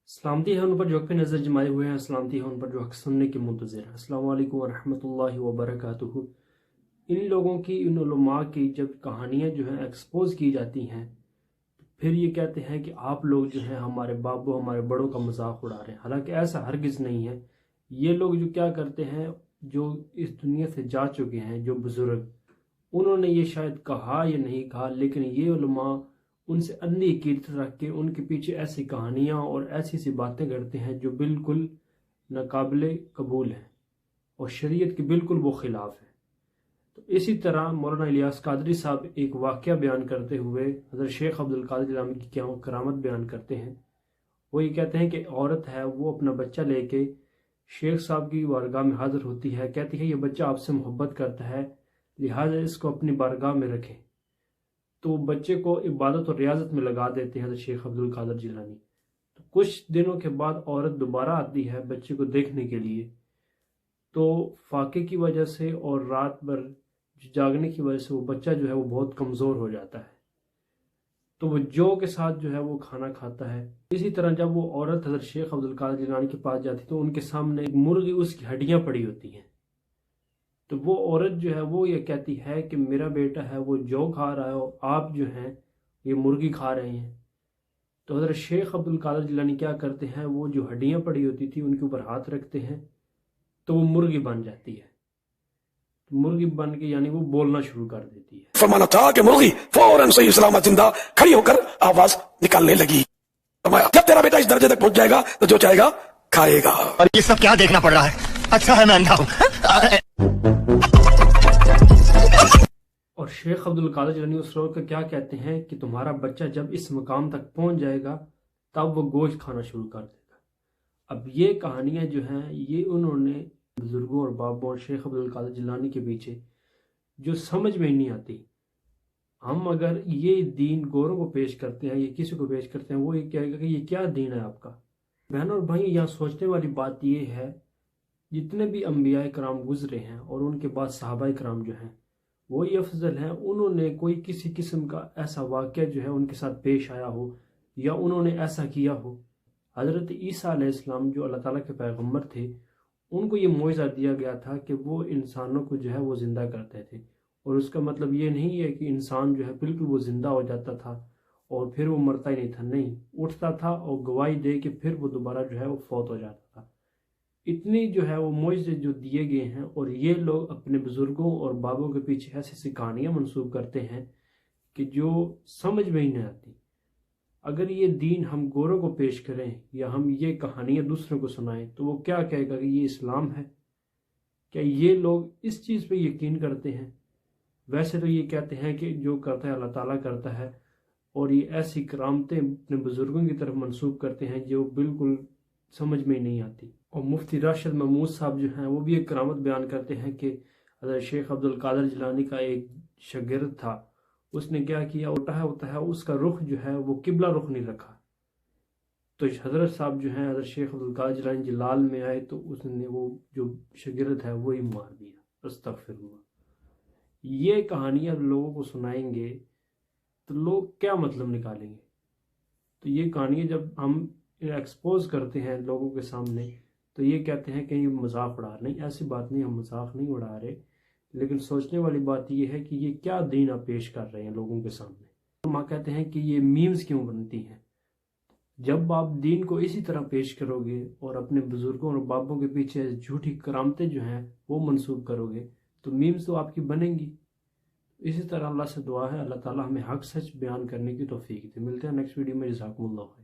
सलामती है उन पर जो हक पे नज़र जमाए हुए हैं, सलामती है उन पर जो हक सुनने के मुंतज़िर हैं। अस्सलामु अलैकुम वरहमतुल्लाहि वबरकातुहू। इन लोगों की, इन उलमा की जब कहानियाँ जो हैं एक्सपोज की जाती हैं, फिर ये कहते हैं कि आप लोग जो हैं हमारे बाबों, हमारे बड़ों का मजाक उड़ा रहे हैं। हालांकि ऐसा हरगिज़ नहीं है। ये लोग जो क्या करते हैं, जो इस दुनिया से जा चुके हैं, जो बुज़ुर्ग, उन्होंने ये शायद कहा या नहीं कहा, लेकिन ये उलमा उनसे अंधी अकीदत रख के उनके पीछे ऐसी कहानियाँ और ऐसी सी बातें करते हैं जो बिल्कुल नाकाबिले कबूल हैं और शरीयत के बिल्कुल वो खिलाफ है। तो इसी तरह मौलाना इलियास कादरी साहब एक वाक़या बयान करते हुए हज़रत शेख अब्दुल कादिर जिलानी की क्या करामत बयान करते हैं। वो ये कहते हैं कि औरत है, वो अपना बच्चा लेके शेख साहब की बारगाह में हाजिर होती है, कहती है ये बच्चा आपसे मोहब्बत करता है, लिहाजा इसको अपनी बारगाह में रखें। तो बच्चे को इबादत और रियाजत में लगा देते हैं शेख अब्दुल कादिर जिलानी। तो कुछ दिनों के बाद औरत दोबारा आती है बच्चे को देखने के लिए, तो फाके की वजह से और रात भर जागने की वजह से वो बच्चा जो है वो बहुत कमज़ोर हो जाता है। तो वो जौ के साथ जो है वो खाना खाता है। इसी तरह जब वो औरत हज़रत शेख अब्दुल कादिर जिलानी के पास जाती तो उनके सामने एक मुर्गी, उसकी हड्डियाँ पड़ी होती हैं। तो वो औरत जो है वो ये कहती है कि मेरा बेटा है वो जौ खा रहा है और आप जो हैं ये मुर्गी खा रहे हैं। तो हज़रत शेख अब्दुल कादिर जिलानी क्या करते हैं, वो जो हड्डियाँ पड़ी होती थी उनके ऊपर हाथ रखते हैं तो वो मुर्गी बन जाती है। तो मुर्गी बन के यानी वो बोलना शुरू कर देती है। फरमाना था कि मुर्गी फौरन सही सलामत जिंदा खड़ी होकर आवाज निकालने लगी। जब तेरा बेटा इस दर्जे तक पहुंच जाएगा तो जो चाहेगा खाएगा। और ये सब क्या देखना पड़ रहा है? अच्छा है मैं अंधा हूं। और शेख अब्दुल कादिर जिलानी उस रोज़ का क्या कहते हैं कि तुम्हारा बच्चा जब इस मकाम तक पहुंच जाएगा तब वो गोश्त खाना शुरू कर देगा। अब ये कहानियां जो हैं ये उन्होंने बुजुर्गों और बाबों और शेख अब्दुल कादिर जिलानी के पीछे जो समझ में नहीं आती। हम अगर ये दीन गोरों को पेश करते हैं, ये किसी को पेश करते हैं, वो ये कहेगा कि ये क्या दीन है आपका। बहन और भाई, यहाँ सोचने वाली बात ये है, जितने भी अम्बिया कराम गुजरे हैं और उनके बाद सहाबा कराम जो हैं वो ही अफजल हैं। उन्होंने कोई किसी किस्म का ऐसा वाक़या जो है उनके साथ पेश आया हो या उन्होंने ऐसा किया हो। हज़रत ईसा अलैहिस्सलाम जो अल्लाह ताला के पैगम्बर थे, उनको ये मुआज़ा दिया गया था कि वो इंसानों को जो है वो ज़िंदा करते थे। और उसका मतलब ये नहीं है कि इंसान जो है बिल्कुल वो ज़िंदा हो जाता था और फिर वो मरता ही नहीं था, नहीं, उठता था और गवाही दे के फिर वो दोबारा जो है वो फौत हो जाता था। इतनी जो है वो मुआज़े जो दिए गए हैं, और ये लोग अपने बुज़ुर्गों और बाबों के पीछे ऐसी ऐसी कहानियाँ मनसूब करते हैं कि जो समझ में ही नहीं आती। अगर ये दीन हम गोरों को पेश करें या हम ये कहानियाँ दूसरों को सुनाएं तो वो क्या कहेगा कि ये इस्लाम है? क्या ये लोग इस चीज़ पे यकीन करते हैं? वैसे तो ये कहते हैं कि जो करता है अल्लाह ताला करता है, और ये ऐसी करामतें अपने बुज़ुर्गों की तरफ मंसूब करते हैं जो बिल्कुल समझ में ही नहीं आती। और मुफ्ती राशिद महमूद साहब जो हैं वो भी एक करामत बयान करते हैं कि हज़रत शेख अब्दुल कादिर जिलानी का एक शागिर्द था, उसने क्या किया, होता है उसका रुख जो है वो किबला रुख नहीं रखा। तो हज़रत साहब जो हैं हज़रत शेख अब्दुल कादिर जिलानी जलाल में आए तो उसने वो जो शागिर्द है वो ही मार दिया। अस्तगफिरुल्लाह। ये कहानियाँ लोगों को सुनाएंगे तो लोग क्या मतलब निकालेंगे? तो ये कहानियाँ जब हम एक्सपोज करते हैं लोगों के सामने तो ये कहते हैं कि ये मजाक उड़ा रहे। नहीं, ऐसी बात नहीं, हम मजाक नहीं उड़ा रहे, लेकिन सोचने वाली बात ये है कि ये क्या दीन आप पेश कर रहे हैं लोगों के सामने। तो माँ कहते हैं कि ये मीम्स क्यों बनती हैं? जब आप दीन को इसी तरह पेश करोगे और अपने बुजुर्गों और बापों के पीछे झूठी करामतें जो हैं वो मंसूब करोगे तो मीम्स तो आपकी बनेंगी। इसी तरह अल्लाह से दुआ है अल्लाह ताला हमें हक सच बयान करने की तौफीक दे। मिलते हैं नेक्स्ट वीडियो में। जज़ाकुमुल्लाह।